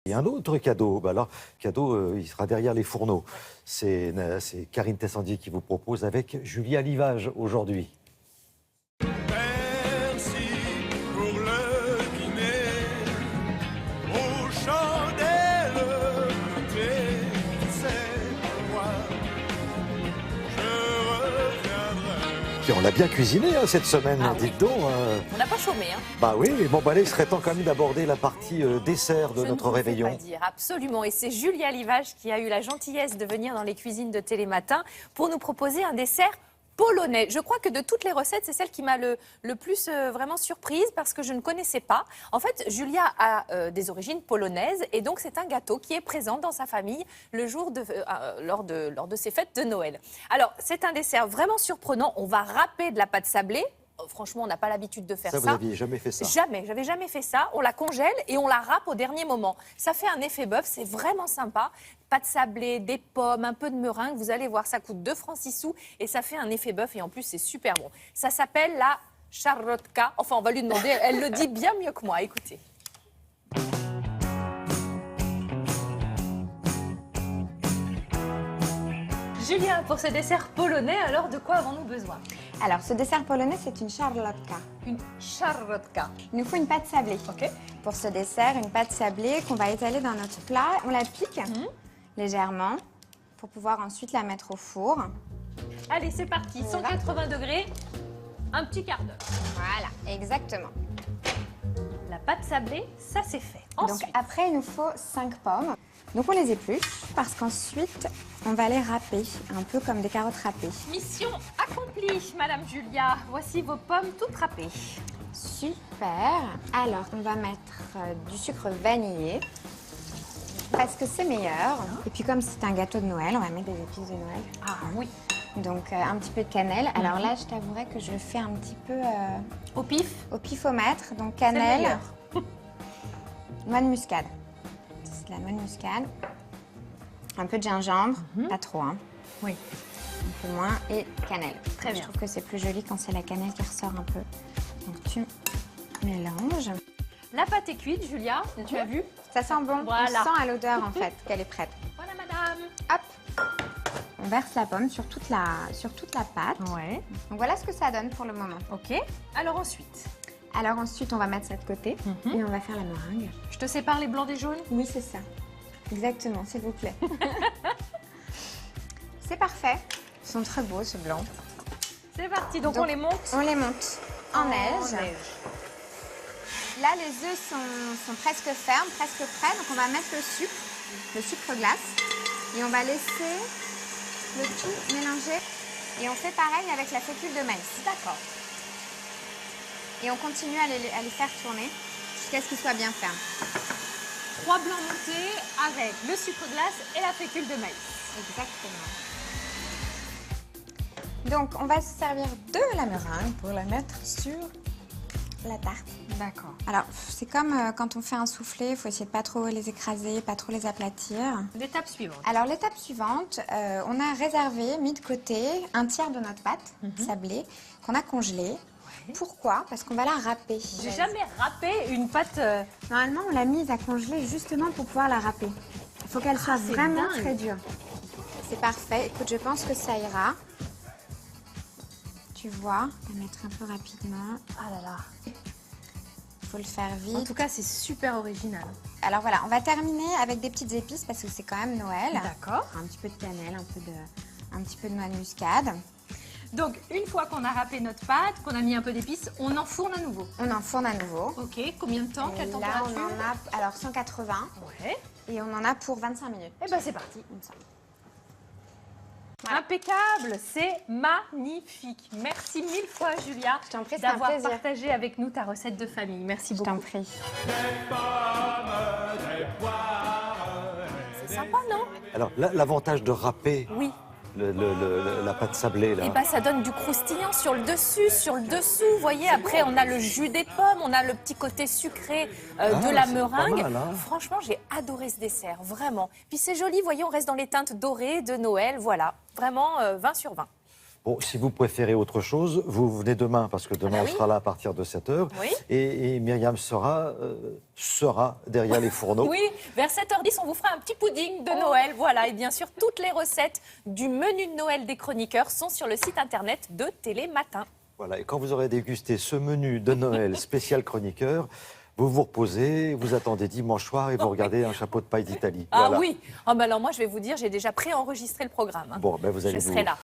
Et un autre cadeau, bah alors, cadeau, il sera derrière les fourneaux. C'est Karine Tessandier qui vous propose avec Julia Livage aujourd'hui. Merci pour le dîner aux chandelles montées, c'est moi, je reviendrai. Puis on l'a bien cuisiné cette semaine, Ah oui. dites donc. On n'a pas chômé, hein. Bah oui, bon, bah, allez, il serait temps quand même d'aborder la partie dessert de Je notre ne vous le fais réveillon. pas dire, absolument. Et c'est Julia Livage qui a eu la gentillesse de venir dans les cuisines de Télématin pour nous proposer un dessert polonais. Je crois que de toutes les recettes, c'est celle qui m'a le plus vraiment surprise parce que je ne connaissais pas. En fait, Julia a des origines polonaises et donc c'est un gâteau qui est présent dans sa famille le jour lors de ses fêtes de Noël. Alors, c'est un dessert vraiment surprenant. On va râper de la pâte sablée. Franchement, on n'a pas l'habitude de faire ça. Ça, vous n'aviez jamais fait ça? Jamais, j'avais jamais fait ça. On la congèle et on la râpe au dernier moment. Ça fait un effet bœuf, c'est vraiment sympa. Pâte sablée, des pommes, un peu de meringue. Vous allez voir, ça coûte 2 francs 6 sous et ça fait un effet bœuf et en plus c'est super bon. Ça s'appelle la charlotka. Enfin, on va lui demander, elle le dit bien mieux que moi. Écoutez. Julien, pour ce dessert polonais, alors de quoi avons-nous besoin? Alors, ce dessert polonais, c'est une charlotka. Une charlotka. Il nous faut une pâte sablée. Ok. Pour ce dessert, une pâte sablée qu'on va étaler dans notre plat. On la pique légèrement pour pouvoir ensuite la mettre au four. Allez, c'est parti. On y va. 180 degrés, un petit quart d'heure. Voilà, exactement. La pâte sablée, ça c'est fait. Donc Ensuite, après, il nous faut 5 pommes. Donc on les épluche parce qu'ensuite, on va les râper, un peu comme des carottes râpées. mission accomplie, Madame Julia. Voici vos pommes toutes râpées. Super. Alors, on va mettre du sucre vanillé parce que c'est meilleur. Et puis comme c'est un gâteau de Noël, on va mettre des épices de Noël. Ah oui. Donc un petit peu de cannelle. Alors là, je t'avouerai que je le fais un petit peu Au pif. au pifomètre. Donc C'est le cannelle, meilleur. noix de muscade. C'est de la noix de muscade. Un peu de gingembre, pas trop, hein. Oui. Un peu moins. Et cannelle. Très bien. Je trouve que c'est plus joli quand c'est la cannelle qui ressort un peu. Donc tu mélanges. La pâte est cuite, Julia. Tu as vu? Ça sent bon. Voilà. On sent à l'odeur en fait qu'elle est prête. Voilà, Madame. Hop. On verse la pomme sur toute la pâte. Ouais. Donc voilà ce que ça donne pour le moment. Ok. Alors ensuite, Alors ensuite, on va mettre ça de côté et on va faire la meringue. je te sépare les blancs des jaunes. Oui, c'est ça. Exactement, s'il vous plaît. C'est parfait. Ils sont très beaux, ce blanc. C'est parti. Donc Donc, on les monte On les monte en neige. Là, les œufs sont presque fermes, presque prêts. Donc on va mettre le sucre glace. Et on va laisser le tout mélanger. Et on fait pareil avec la fécule de maïs. D'accord. Et on continue à les faire tourner jusqu'à ce qu'ils soient bien fermes. 3 blancs montés avec le sucre glace et la fécule de maïs. Exactement. Donc, on va se servir de la meringue pour la mettre sur la tarte. D'accord. Alors, c'est comme quand on fait un soufflé, il faut essayer de pas trop les écraser, pas trop les aplatir. L'étape suivante. Alors, l'étape suivante, on a réservé, mis de côté, un tiers de notre pâte sablée qu'on a congelée. Pourquoi? Parce qu'on va la râper. J'ai jamais râpé une pâte. Normalement, on l'a mise à congeler justement pour pouvoir la râper. Il faut qu'elle soit c'est vraiment dingue. très dure. C'est parfait. Écoute, je pense que ça ira. Tu vois, on va mettre un peu rapidement. Ah là là. Il faut le faire En vite. tout cas, c'est super original. Alors voilà, on va terminer avec des petites épices parce que c'est quand même Noël. D'accord. Un petit peu de cannelle, un petit peu de noix de muscade. Donc, une fois qu'on a râpé notre pâte, qu'on a mis un peu d'épices, on enfourne à nouveau. On enfourne à nouveau. Ok, combien de temps? Et Quelle là, température? on en a alors 180 Ouais. et on en a pour 25 minutes. Eh ben, c'est parti. Comme ça. Impeccable, c'est magnifique. Merci mille fois, Julia, Je t'en prie, c'est un d'avoir plaisir. partagé avec nous ta recette de famille. Merci Je beaucoup. t'en prie. C'est sympa, non? Alors, l'avantage de râper Oui. la pâte sablée, là. Et ben, ça donne du croustillant sur le dessus, sur le dessous. Vous voyez, après, on a le jus des pommes, on a le petit côté sucré de la c'est meringue. pas mal, hein. Franchement, j'ai adoré ce dessert, vraiment. Puis c'est joli, voyez, on reste dans les teintes dorées de Noël. Voilà, vraiment 20 sur 20. Bon, si vous préférez autre chose, vous venez demain, parce que demain, bah on oui. sera là à partir de 7h. Oui. Et Myriam sera derrière les fourneaux. Oui, vers 7h10, on vous fera un petit pudding de Noël. Voilà, et bien sûr, toutes les recettes du menu de Noël des chroniqueurs sont sur le site internet de Télématin. Voilà, et quand vous aurez dégusté ce menu de Noël spécial chroniqueur, vous vous reposez, vous attendez dimanche soir et vous regardez un chapeau de paille d'Italie. Ah Voilà. oui, ah, bah alors moi je vais vous dire, j'ai déjà préenregistré le programme. Hein. Bon, ben vous allez Je serai là.